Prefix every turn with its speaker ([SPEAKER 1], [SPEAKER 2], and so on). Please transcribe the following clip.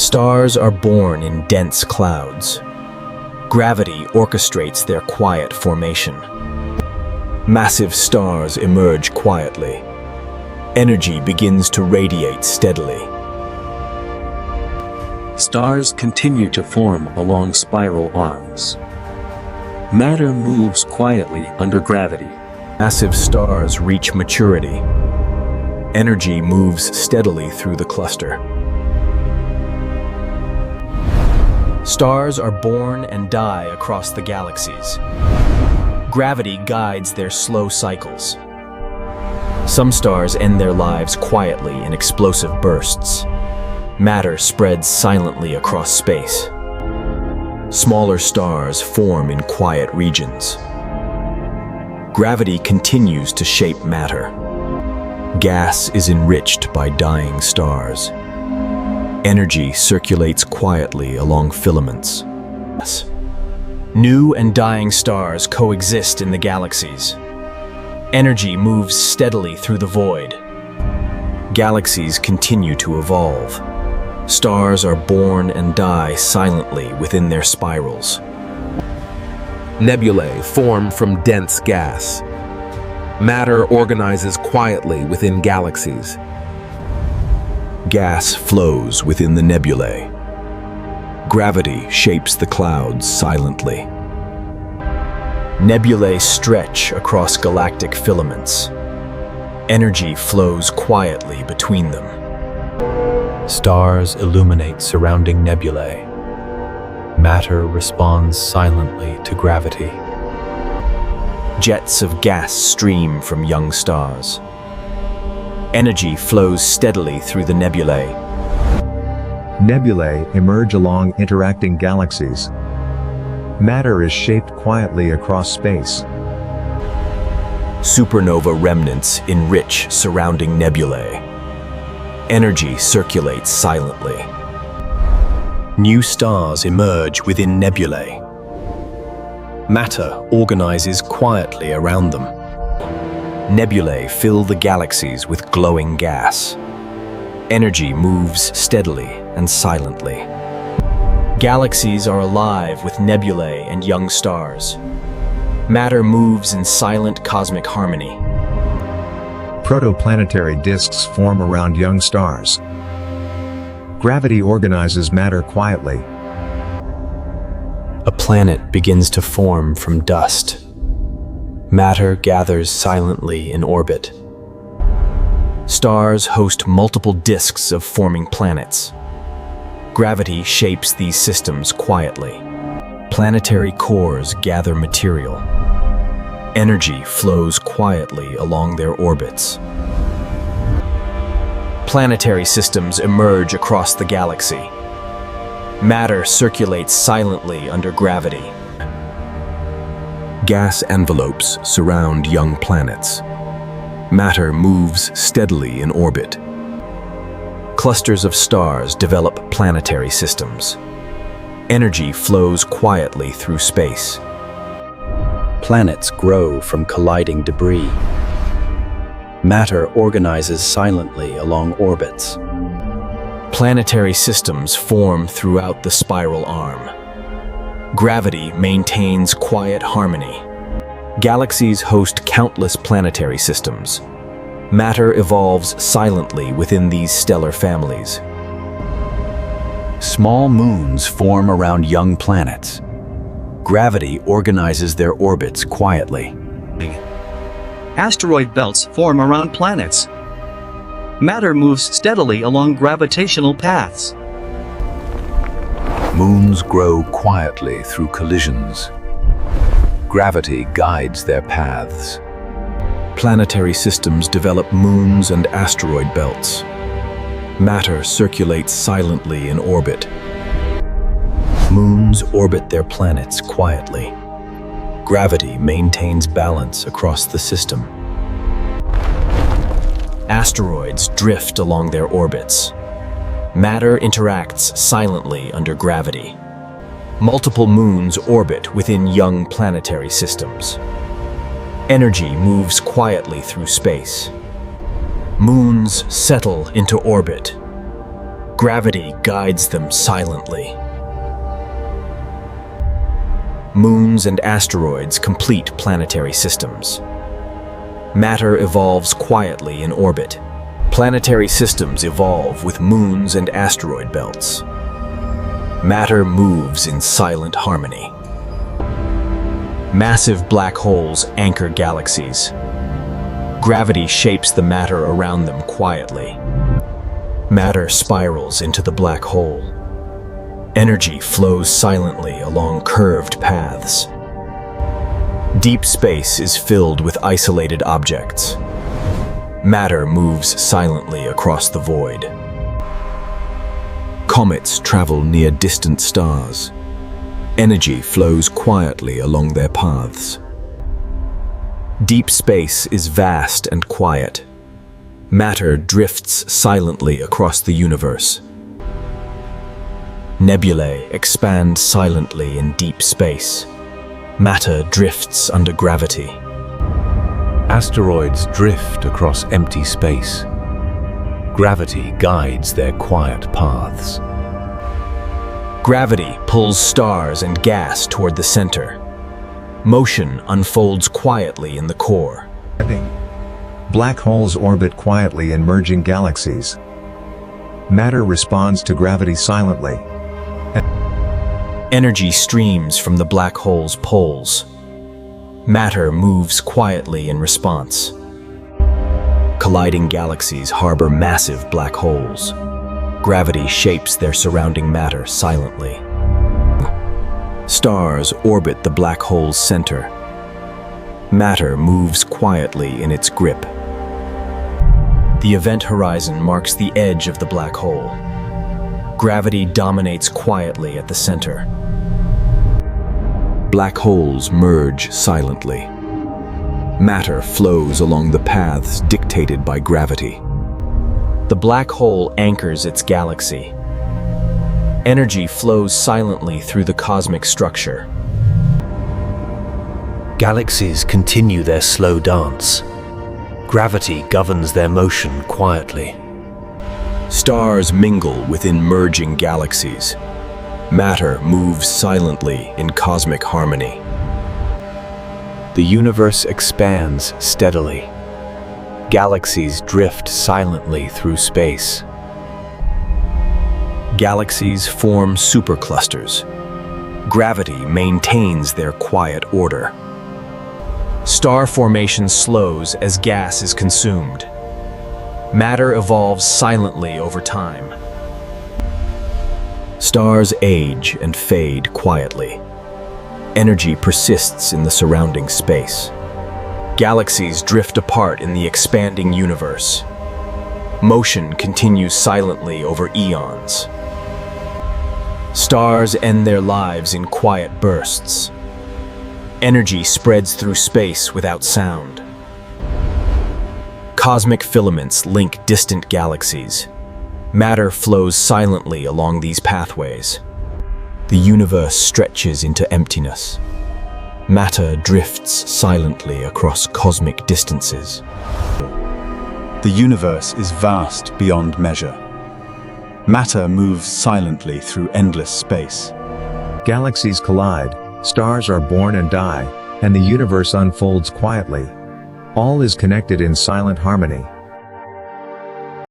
[SPEAKER 1] Stars are born in dense clouds. Gravity orchestrates their quiet formation. Massive stars emerge quietly. Energy begins to radiate steadily.
[SPEAKER 2] Stars continue to form along spiral arms. Matter moves quietly under gravity.
[SPEAKER 1] Massive stars reach maturity. Energy moves steadily through the cluster. Stars are born and die across the galaxies. Gravity guides their slow cycles. Some stars end their lives quietly in explosive bursts. Matter spreads silently across space. Smaller stars form in quiet regions. Gravity continues to shape matter. Gas is enriched by dying stars. Energy circulates quietly along filaments. New and dying stars coexist in the galaxies. Energy moves steadily through the void. Galaxies continue to evolve. Stars are born and die silently within their spirals.
[SPEAKER 3] Nebulae form from dense gas. Matter organizes quietly within galaxies.
[SPEAKER 1] Gas flows within the nebulae. Gravity shapes the clouds silently. Nebulae stretch across galactic filaments. Energy flows quietly between them. Stars illuminate surrounding nebulae. Matter responds silently to gravity. Jets of gas stream from young stars. Energy flows steadily through the nebulae.
[SPEAKER 4] Nebulae emerge along interacting galaxies. Matter is shaped quietly across space.
[SPEAKER 1] Supernova remnants enrich surrounding nebulae. Energy circulates silently. New stars emerge within nebulae. Matter organizes quietly around them. Nebulae fill the galaxies with glowing gas. Energy moves steadily and silently. Galaxies are alive with nebulae and young stars. Matter moves in silent cosmic harmony.
[SPEAKER 4] Protoplanetary disks form around young stars. Gravity organizes matter quietly.
[SPEAKER 1] A planet begins to form from dust. Matter gathers silently in orbit. Stars host multiple disks of forming planets. Gravity shapes these systems quietly. Planetary cores gather material. Energy flows quietly along their orbits. Planetary systems emerge across the galaxy. Matter circulates silently under gravity. Gas envelopes surround young planets. Matter moves steadily in orbit. Clusters of stars develop planetary systems. Energy flows quietly through space. Planets grow from colliding debris. Matter organizes silently along orbits. Planetary systems form throughout the spiral arm. Gravity maintains quiet harmony. Galaxies host countless planetary systems. Matter evolves silently within these stellar families. Small moons form around young planets. Gravity organizes their orbits quietly.
[SPEAKER 5] Asteroid belts form around planets. Matter moves steadily along gravitational paths.
[SPEAKER 1] Moons grow quietly through collisions. Gravity guides their paths. Planetary systems develop moons and asteroid belts. Matter circulates silently in orbit. Moons orbit their planets quietly. Gravity maintains balance across the system. Asteroids drift along their orbits. Matter interacts silently under gravity. Multiple moons orbit within young planetary systems. Energy moves quietly through space. Moons settle into orbit. Gravity guides them silently. Moons and asteroids complete planetary systems. Matter evolves quietly in orbit. Planetary systems evolve with moons and asteroid belts. Matter moves in silent harmony. Massive black holes anchor galaxies. Gravity shapes the matter around them quietly. Matter spirals into the black hole. Energy flows silently along curved paths. Deep space is filled with isolated objects. Matter moves silently across the void. Comets travel near distant stars. Energy flows quietly along their paths. Deep space is vast and quiet. Matter drifts silently across the universe. Nebulae expand silently in deep space. Matter drifts under gravity.
[SPEAKER 6] Asteroids drift across empty space. Gravity guides their quiet paths.
[SPEAKER 1] Gravity pulls stars and gas toward the center. Motion unfolds quietly in the core.
[SPEAKER 4] Black holes orbit quietly in merging galaxies. Matter responds to gravity silently.
[SPEAKER 1] Energy streams from the black hole's poles. Matter moves quietly in response. Colliding galaxies harbor massive black holes. Gravity shapes their surrounding matter silently. Stars orbit the black hole's center. Matter moves quietly in its grip. The event horizon marks the edge of the black hole. Gravity dominates quietly at the center. Black holes merge silently. Matter flows along the paths dictated by gravity. The black hole anchors its galaxy. Energy flows silently through the cosmic structure.
[SPEAKER 6] Galaxies continue their slow dance. Gravity governs their motion quietly.
[SPEAKER 1] Stars mingle within merging galaxies. Matter moves silently in cosmic harmony.
[SPEAKER 6] The universe expands steadily. Galaxies drift silently through space.
[SPEAKER 1] Galaxies form superclusters. Gravity maintains their quiet order. Star formation slows as gas is consumed. Matter evolves silently over time. Stars age and fade quietly. Energy persists in the surrounding space. Galaxies drift apart in the expanding universe. Motion continues silently over eons. Stars end their lives in quiet bursts. Energy spreads through space without sound. Cosmic filaments link distant galaxies. Matter flows silently along these pathways. The universe stretches into emptiness. Matter drifts silently across cosmic distances.
[SPEAKER 7] The universe is vast beyond measure. Matter moves silently through endless space.
[SPEAKER 4] Galaxies collide, stars are born and die, and the universe unfolds quietly. All is connected in silent harmony.